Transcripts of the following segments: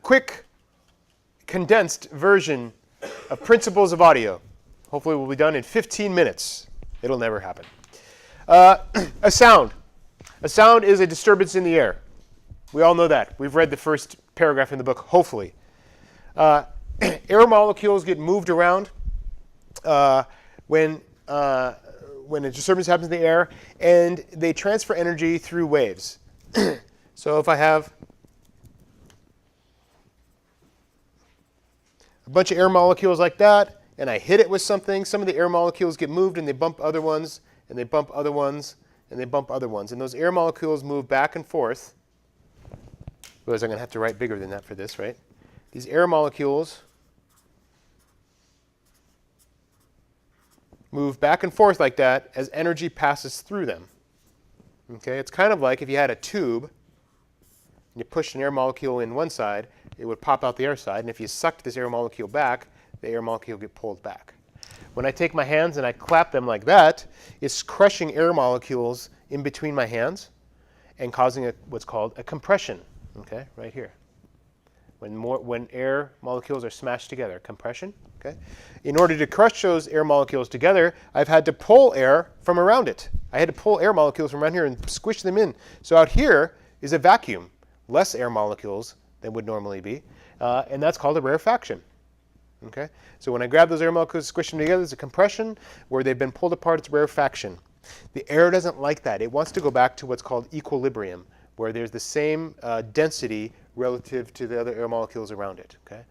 quick, condensed version of principles of audio. Hopefully we'll be done in 15 minutes. It'll never happen. A sound. A sound is a disturbance in the air. We all know that. We've read the first paragraph in the book, hopefully. Air molecules get moved around when a disturbance happens in the air, and they transfer energy through waves. So if I have a bunch of air molecules like that, and I hit it with something, some of the air molecules get moved, and they bump other ones, and they bump other ones, and they bump other ones. And those air molecules move back and forth. Otherwise, I'm going to have to write bigger than that for this, right? These air molecules move back and forth like that as energy passes through them. Okay? It's kind of like if you had a tube, and you pushed an air molecule in one side, it would pop out the air side. And if you sucked this air molecule back, the air molecule would get pulled back. When I take my hands and I clap them like that, it's crushing air molecules in between my hands and causing what's called a compression. Okay, right here. When air molecules are smashed together, compression. Okay. In order to crush those air molecules together, I've had to pull air from around it. I had to pull air molecules from around here and squish them in. So out here is a vacuum, less air molecules than would normally be, and that's called a rarefaction. Okay. So when I grab those air molecules, squish them together, it's a compression. Where they've been pulled apart, it's rarefaction. The air doesn't like that. It wants to go back to what's called equilibrium, where there's the same density relative to the other air molecules around it. Okay?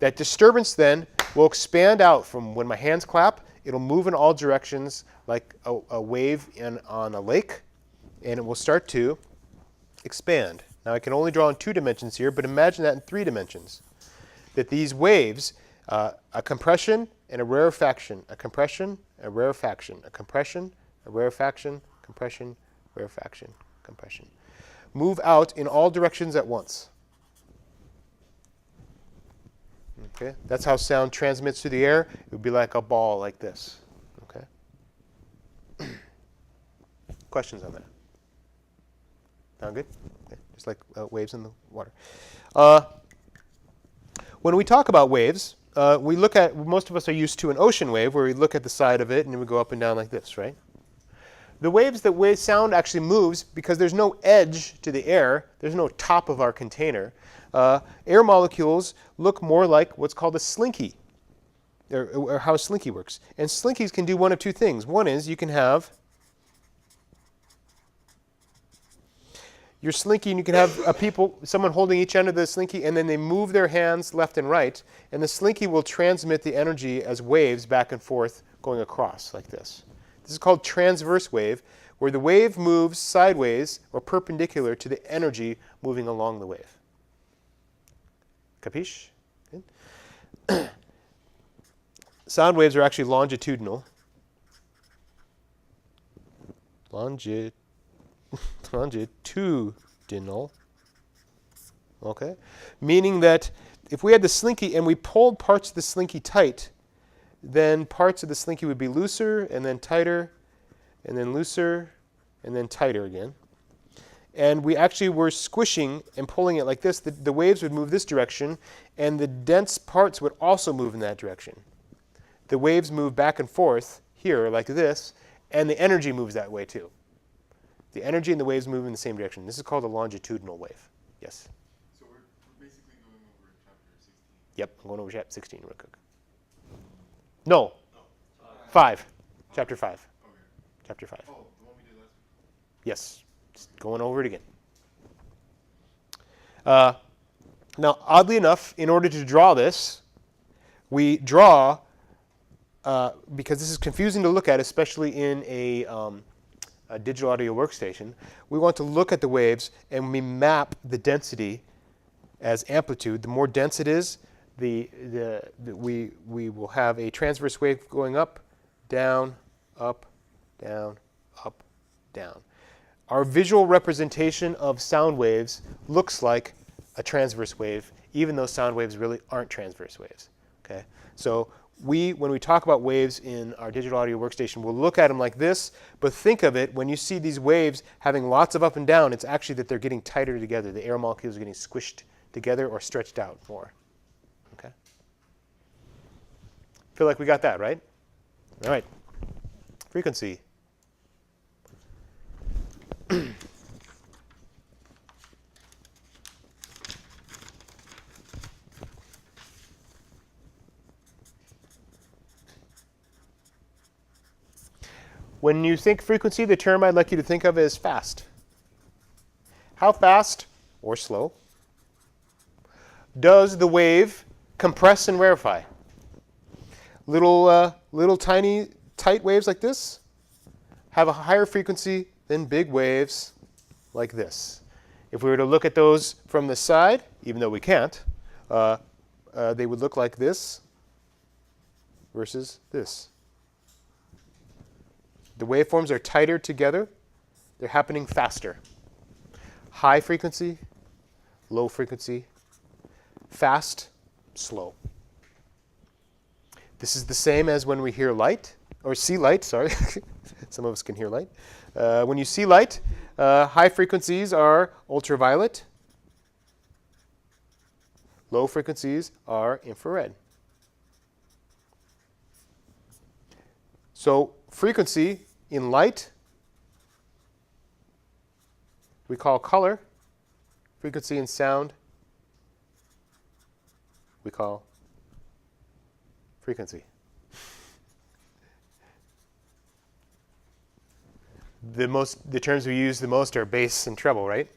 That disturbance then will expand out from when my hands clap. It'll move in all directions like a wave on a lake, and it will start to expand. Now I can only draw in 2 dimensions here, but imagine that in 3 dimensions. That these waves, a compression and a rarefaction, a compression, a rarefaction, a compression, a rarefaction, compression, rarefaction, compression, move out in all directions at once. Okay? That's how sound transmits through the air. It would be like a ball like this. Okay? Questions on that? Sound good? Okay. Just like waves in the water. When we talk about waves, we look at, most of us are used to an ocean wave where we look at the side of it and we go up and down like this, right? The waves that sound actually moves because there's no edge to the air. There's no top of our container. Air molecules look more like what's called a slinky, or how a slinky works. And slinkies can do one of 2 things. One is you can have your slinky, and you can have someone holding each end of the slinky, and then they move their hands left and right, and the slinky will transmit the energy as waves back and forth going across like this. This is called transverse wave, where the wave moves sideways or perpendicular to the energy moving along the wave. Capiche? Good. Sound waves are actually longitudinal. Longitudinal. Okay? Meaning that if we had the slinky and we pulled parts of the slinky tight, then parts of the slinky would be looser and then tighter and then looser and then tighter again. And we actually were squishing and pulling it like this. The waves would move this direction, and the dense parts would also move in that direction. The waves move back and forth here like this, and the energy moves that way too. The energy and the waves move in the same direction. This is called a longitudinal wave. Yes? So we're basically going over chapter 16. Yep, I'm going over chapter 16 real quick. No. 5. Chapter 5. Okay. Chapter 5. Oh, the one we did last week? Yes. Just going over it again. Now, oddly enough, in order to draw this, we draw, because this is confusing to look at, especially in a digital audio workstation, we want to look at the waves and we map the density as amplitude. The more dense it is, we will have a transverse wave going up, down, up, down, up, down. Our visual representation of sound waves looks like a transverse wave, even though sound waves really aren't transverse waves. Okay? So when we talk about waves in our digital audio workstation, we'll look at them like this, but think of it, when you see these waves having lots of up and down, it's actually that they're getting tighter together. The air molecules are getting squished together or stretched out more. Okay? Feel like we got that, right? All right. Frequency. When you think frequency, the term I'd like you to think of is fast. How fast, or slow, does the wave compress and rarefy? Little tiny, tight waves like this have a higher frequency than big waves like this. If we were to look at those from the side, even though we can't, they would look like this versus this. The waveforms are tighter together. They're happening faster. High frequency, low frequency, fast, slow. This is the same as when we hear light, or see light, sorry. Some of us can hear light. When you see light, high frequencies are ultraviolet. Low frequencies are infrared. So frequency in light we call color. Frequency in sound we call frequency. The terms we use the most are bass and treble, right?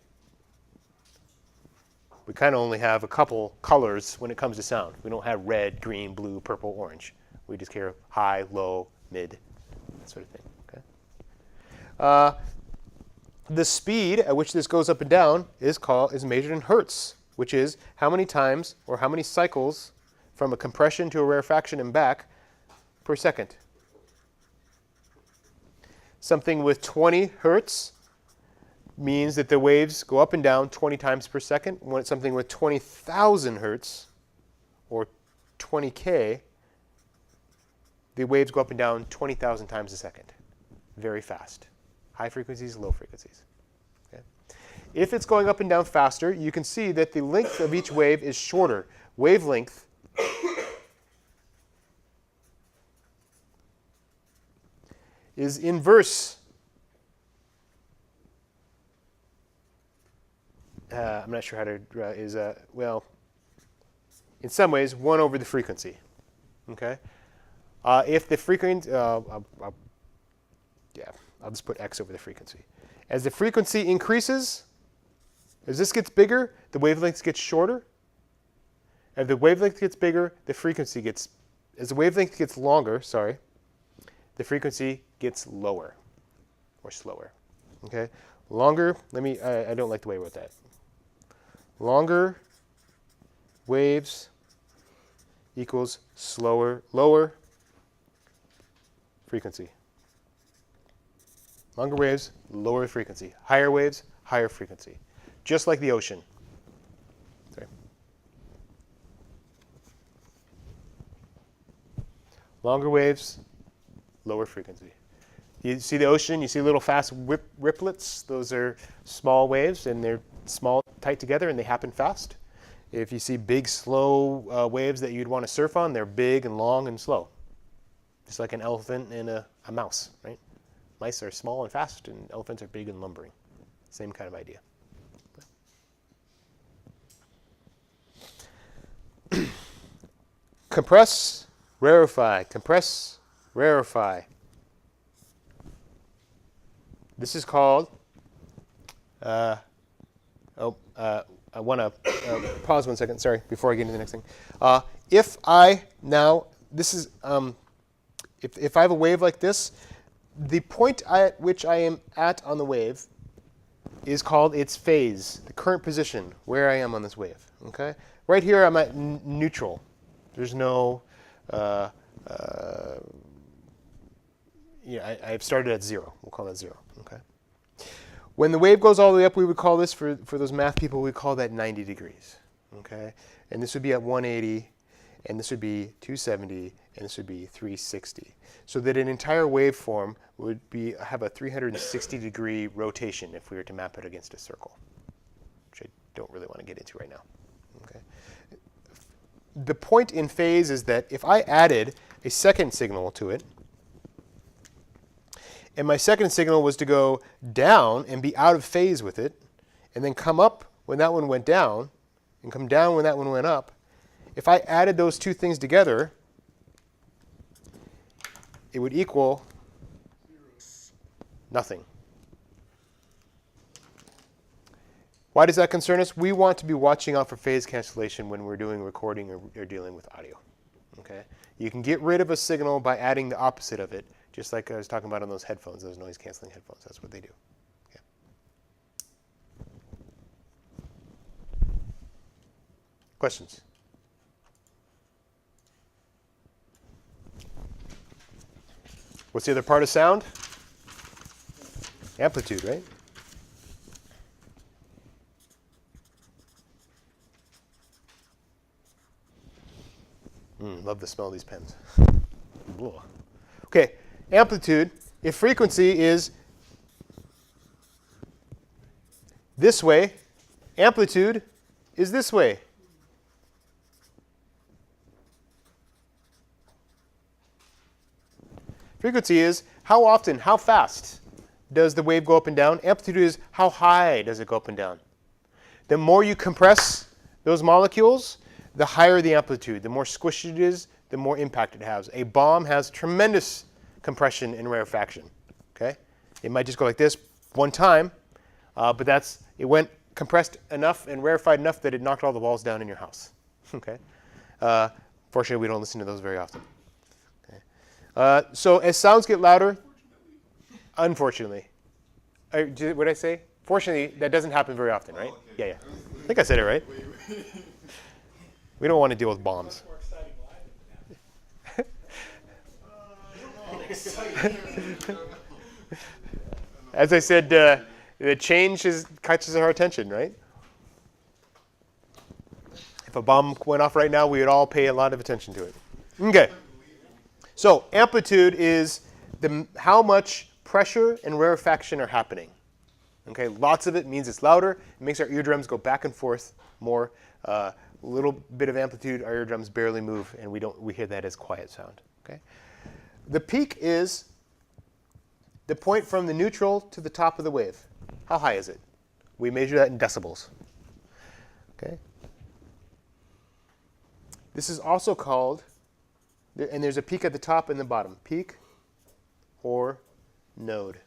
We kind of only have a couple colors when it comes to sound. We don't have red, green, blue, purple, orange. We just hear high, low, mid, that sort of thing. Okay? The speed at which this goes up and down is measured in hertz, which is how many times or how many cycles from a compression to a rarefaction and back per second. Something with 20 hertz means that the waves go up and down 20 times per second. When it's something with 20,000 hertz or 20K, the waves go up and down 20,000 times a second. Very fast. High frequencies, low frequencies. Okay? If it's going up and down faster, you can see that the length of each wave is shorter. Wavelength is inverse. I'm not sure how to well, in some ways, 1 over the frequency. Okay. If the frequency, I'll just put x over the frequency. As the frequency increases, as this gets bigger, the wavelength gets shorter. As the wavelength gets bigger, the frequency gets, as the wavelength gets longer, the frequency gets lower or slower. Okay? Longer, I don't like the way I wrote that. Longer waves equals lower frequency. Longer waves, lower frequency. Higher waves, higher frequency. Just like the ocean. Sorry. Longer waves, lower frequency. You see the ocean, you see little fast ripplets. Those are small waves, and they're small, tight together, and they happen fast. If you see big, slow waves that you'd want to surf on, they're big and long and slow. Just like an elephant and a mouse, right? Mice are small and fast, and elephants are big and lumbering. Same kind of idea. Compress, rarefy. Compress, rarefy. This is called, I want to pause 1 second, sorry, before I get into the next thing. If I have a wave like this, the point at which I am at on the wave is called its phase, the current position, where I am on this wave. Okay? Right here, I'm at neutral. There's no, I've started at 0. We'll call that 0. Okay? When the wave goes all the way up, we would call this, for those math people, we call that 90 degrees. Okay? And this would be at 180. and this would be 270, and this would be 360. So that an entire waveform would have a 360-degree rotation if we were to map it against a circle, which I don't really want to get into right now. Okay. The point in phase is that if I added a second signal to it, and my second signal was to go down and be out of phase with it, and then come up when that one went down, and come down when that one went up, if I added those two things together, it would equal nothing. Why does that concern us? We want to be watching out for phase cancellation when we're doing recording or dealing with audio. Okay? You can get rid of a signal by adding the opposite of it, just like I was talking about on those headphones, those noise-canceling headphones. That's what they do. Okay. Questions? What's the other part of sound? Amplitude, right? Love the smell of these pens. Okay, amplitude, if frequency is this way, amplitude is this way. Frequency is how often, how fast does the wave go up and down. Amplitude is how high does it go up and down. The more you compress those molecules, the higher the amplitude. The more squishy it is, the more impact it has. A bomb has tremendous compression and rarefaction. Okay? It might just go like this one time, but it went compressed enough and rarefied enough that it knocked all the walls down in your house. Okay? Fortunately, we don't listen to those very often. Okay? So as sounds get louder, unfortunately. What did I say? Fortunately, that doesn't happen very often, right? Oh, okay. Yeah. I think I said it right. We don't want to deal with bombs. As I said, the change catches our attention, right? If a bomb went off right now, we would all pay a lot of attention to it. Okay. So amplitude is how much pressure and rarefaction are happening. Okay, lots of it means it's louder. It makes our eardrums go back and forth more. A little bit of amplitude, our eardrums barely move, and we hear that as quiet sound. Okay. The peak is the point from the neutral to the top of the wave. How high is it? We measure that in decibels. Okay. This is also called, and there's a peak at the top and the bottom. Peak or node.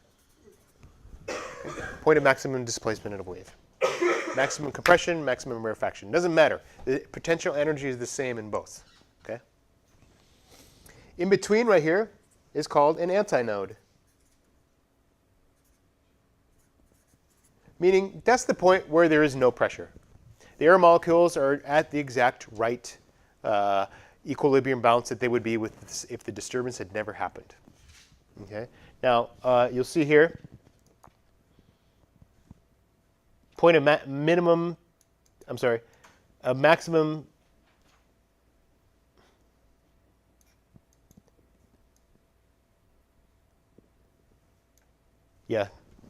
Okay. Point of maximum displacement of a wave. Maximum compression, maximum rarefaction. Doesn't matter. The potential energy is the same in both. Okay. In between right here is called an antinode. Meaning that's the point where there is no pressure. The air molecules are at the exact right equilibrium balance that they would be with if the disturbance had never happened. Okay. Now you'll see here point of a maximum yeah,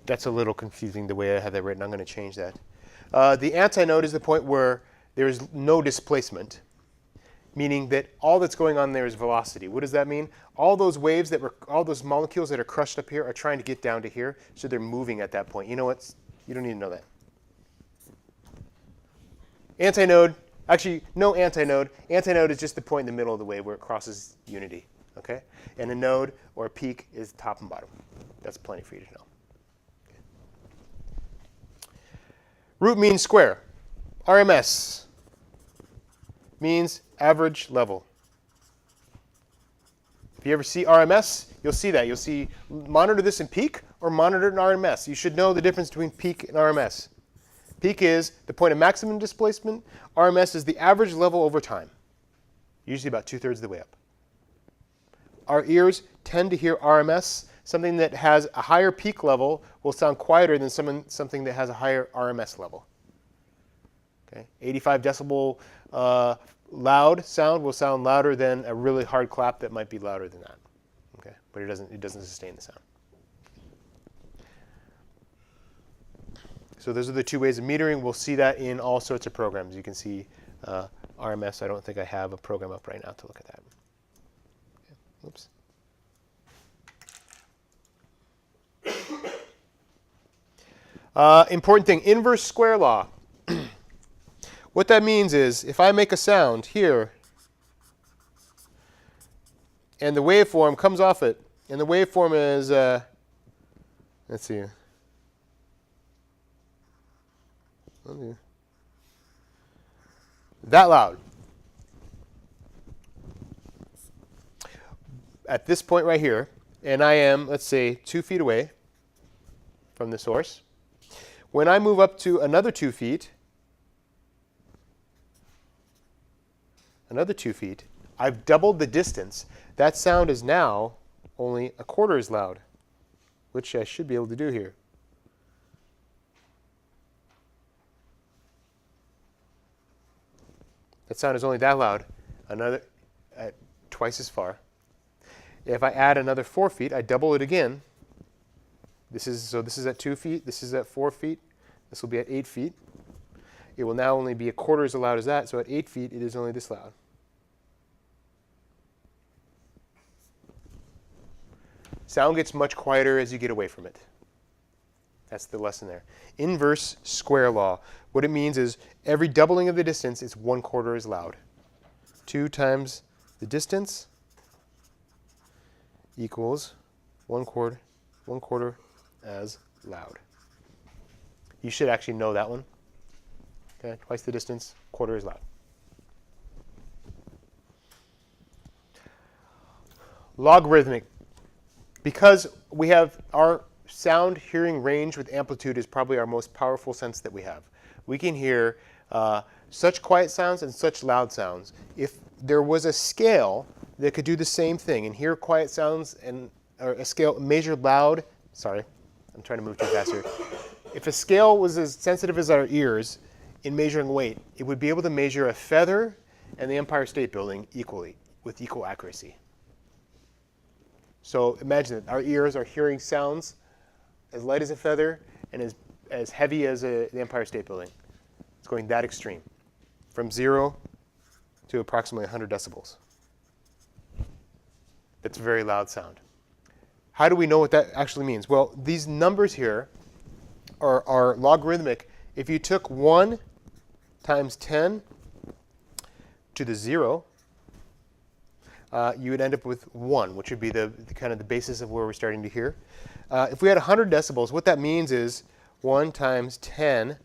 that's a little confusing the way I have that written. I'm going to change that. The antinode is the point where there is no displacement, meaning that all that's going on there is velocity. What does that mean? All those waves all those molecules that are crushed up here are trying to get down to here, so they're moving at that point. You know what? You don't need to know that. Antinode, actually, no antinode. Antinode is just the point in the middle of the wave where it crosses unity. Okay? And a node or a peak is top and bottom. That's plenty for you to know. Okay. Root mean square. RMS means average level. If you ever see RMS, you'll see that. You'll see monitor this in peak or monitor it in RMS. You should know the difference between peak and RMS. Peak is the point of maximum displacement. RMS is the average level over time, usually about 2/3 of the way up. Our ears tend to hear RMS. Something that has a higher peak level will sound quieter than something that has a higher RMS level. Okay? 85 decibel loud sound will sound louder than a really hard clap that might be louder than that. Okay, but it doesn't sustain the sound. So those are the two ways of metering. We'll see that in all sorts of programs. You can see RMS. I don't think I have a program up right now to look at that. Okay. Oops. Important thing, inverse square law. What that means is if I make a sound here, and the waveform comes off it, and the waveform is, let's see, that loud. At this point right here, and I am, let's say, 2 feet away from the source. When I move up to another 2 feet, I've doubled the distance. That sound is now only a quarter as loud, which I should be able to do here. That sound is only that loud, twice as far. If I add another 4 feet, I double it again. This is at 2 feet. This is at 4 feet. This will be at 8 feet. It will now only be a quarter as loud as that. So at 8 feet, it is only this loud. Sound gets much quieter as you get away from it. That's the lesson there. Inverse square law. What it means is every doubling of the distance is 1/4 as loud. 2 times the distance equals 1/4 as loud. You should actually know that one. Okay, twice the distance, quarter as loud. Logarithmic. Because we have our sound hearing range with amplitude is probably our most powerful sense that we have. We can hear such quiet sounds and such loud sounds. If there was a scale that could do the same thing and hear quiet sounds and or a scale measure loud, sorry, I'm trying to move too fast here. If a scale was as sensitive as our ears in measuring weight, it would be able to measure a feather and the Empire State Building equally with equal accuracy. So imagine that our ears are hearing sounds as light as a feather and as heavy as the Empire State Building. It's going that extreme, from 0 to approximately 100 decibels. That's a very loud sound. How do we know what that actually means? Well, these numbers here are logarithmic. If you took 1 times 10 to the 0, you would end up with 1, which would be the kind of the basis of where we're starting to hear. If we had 100 decibels, what that means is 1 times 10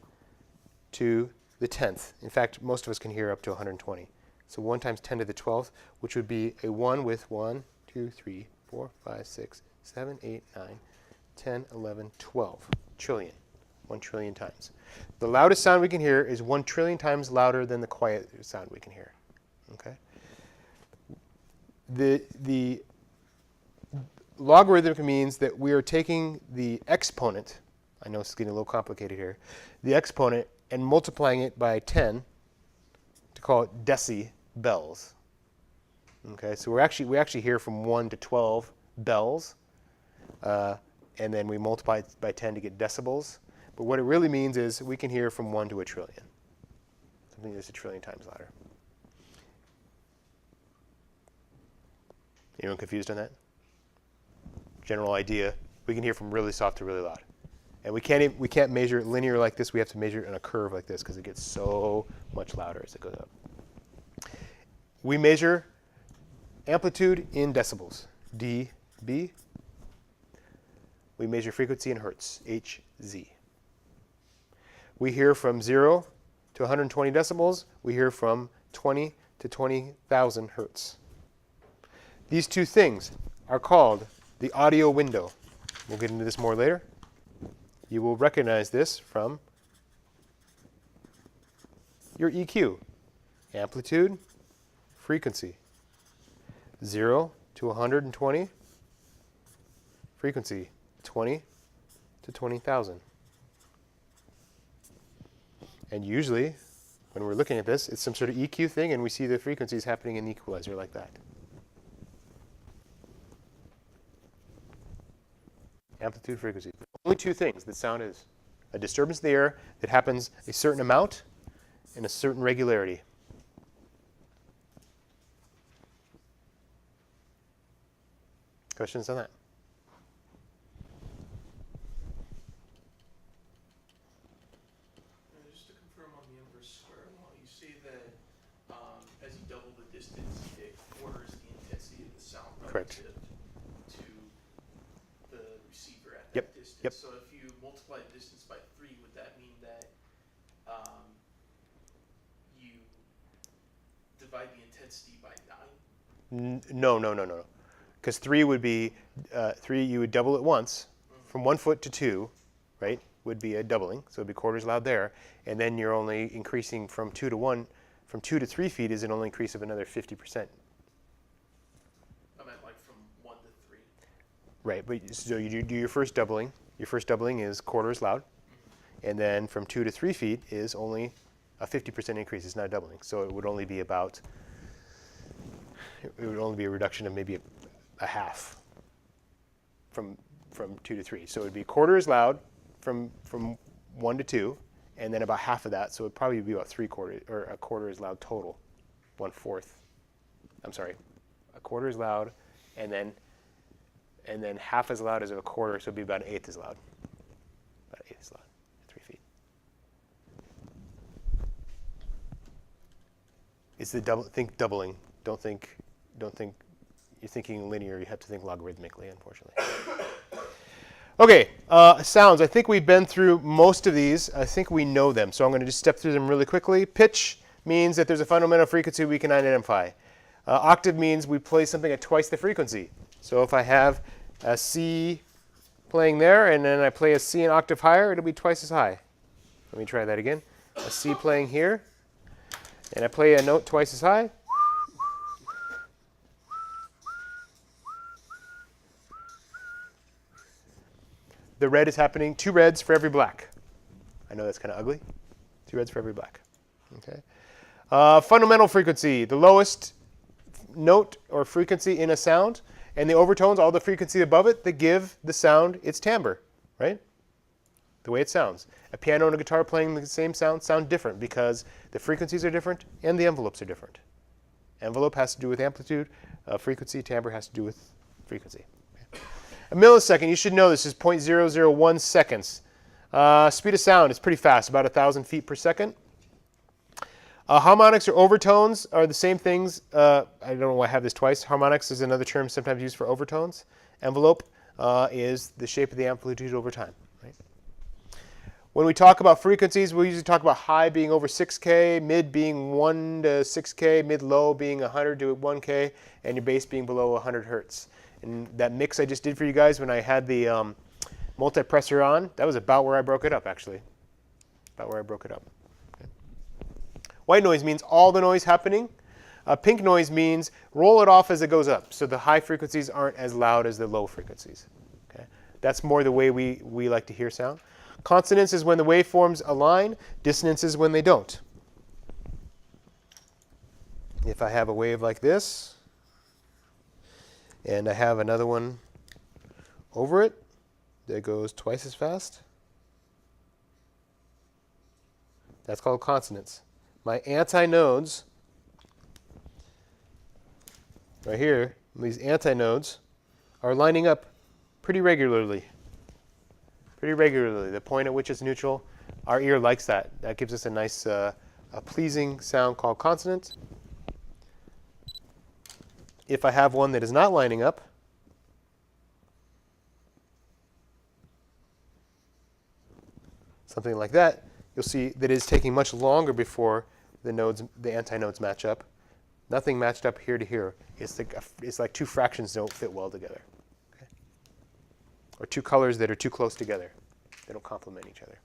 to the 10th. In fact, most of us can hear up to 120. So 1 times 10 to the 12th, which would be a 1 with 1, 2, 3, 4, 5, 6, 7, 8, 9, 10, 11, 12 trillion. 1 trillion times. The loudest sound we can hear is 1 trillion times louder than the quiet sound we can hear. Okay? The logarithmic means that we are taking the exponent, I know it's getting a little complicated here, the exponent and multiplying it by 10 to call it decibels. Okay, so we actually hear from 1 to 12 bells, and then we multiply it by 10 to get decibels. But what it really means is we can hear from 1 to a trillion, something that's a trillion times louder. Anyone confused on that? General idea, we can hear from really soft to really loud. And we can't measure it linear like this. We have to measure it in a curve like this because it gets so much louder as it goes up. We measure amplitude in decibels, dB. We measure frequency in hertz, Hz. We hear from 0 to 120 decibels. We hear from 20 to 20,000 hertz. These two things are called the audio window. We'll get into this more later. You will recognize this from your EQ. Amplitude, frequency. 0 to 120, frequency 20 to 20,000. And usually when we're looking at this, it's some sort of EQ thing, and we see the frequencies happening in the equalizer like that. Amplitude, frequency. Only two things that sound is. A disturbance in the air that happens a certain amount and a certain regularity. Questions on that? Just to confirm on the inverse square law, you say that as you double the distance, it quarters the intensity of the sound Correct. relative to the receiver at Yep, that distance. yep. So if you multiply the distance by 3, would that mean that you divide the intensity by 9? No, no, no, no. Because 3 would be 3. You would double it once, from 1 foot to 2, right? Would be a doubling, so it'd be quarters loud there, and then you're only increasing from 2 to 1. From 2 to 3 feet is an only increase of another 50%. I meant like from 1 to 3. Right, but so you do your first doubling. Your first doubling is quarters loud, and then from 2 to 3 feet is only a 50% increase. It's not a doubling, so it would only be about. It would only be a reduction of maybe a half from 2 to 3. So it would be quarters loud from 1 to 2, and then about half of that. So it would probably be about 3/4 or a quarter is loud total, 1/4. I'm sorry, a quarter is loud, and then half as loud as a quarter, so it'd be about an eighth as loud. About an eighth as loud at 3 feet. It's the double. Think doubling. Don't think. You're thinking linear. You have to think logarithmically, unfortunately. Okay, sounds. I think we've been through most of these. I think we know them, so I'm going to just step through them really quickly. Pitch means that there's a fundamental frequency we can identify. Octave means we play something at twice the frequency. So if I have a C playing there, and then I play a C an octave higher, it'll be twice as high. Let me try that again. A C playing here, and I play a note twice as high. The red is happening, 2 reds for every black. I know that's kind of ugly. 2 reds for every black. Okay. Fundamental frequency, the lowest note or frequency in a sound, and the overtones, all the frequency above it, that give the sound its timbre, right? The way it sounds. A piano and a guitar playing the same sound different because the frequencies are different and the envelopes are different. Envelope has to do with amplitude. Frequency, timbre has to do with frequency. A millisecond, you should know this is 0.001 seconds. Speed of sound is pretty fast, about 1,000 feet per second. Harmonics or overtones are the same things. I don't know why I have this twice. Harmonics is another term sometimes used for overtones. Envelope is the shape of the amplitude over time. Right? When we talk about frequencies, we usually talk about high being over 6K, mid being 1 to 6K, mid-low being 100 to 1K, and your bass being below 100 hertz. And that mix I just did for you guys when I had the multipressor on, that was about where I broke it up, actually. About where I broke it up. Okay. White noise means all the noise happening. Pink noise means roll it off as it goes up. So the high frequencies aren't as loud as the low frequencies. Okay. That's more the way we like to hear sound. Consonance is when the waveforms align. Dissonance is when they don't. If I have a wave like this, and I have another one over it that goes twice as fast, that's called consonance. My antinodes, right here, these antinodes are lining up pretty regularly. Pretty regularly. The point at which it's neutral, our ear likes that. That gives us a nice, a pleasing sound called consonant. If I have one that is not lining up, something like that, you'll see that it is taking much longer before the antinodes match up. Nothing matched up here to here. It's like 2 fractions don't fit well together. Okay? Or 2 colors that are too close together. They don't complement each other.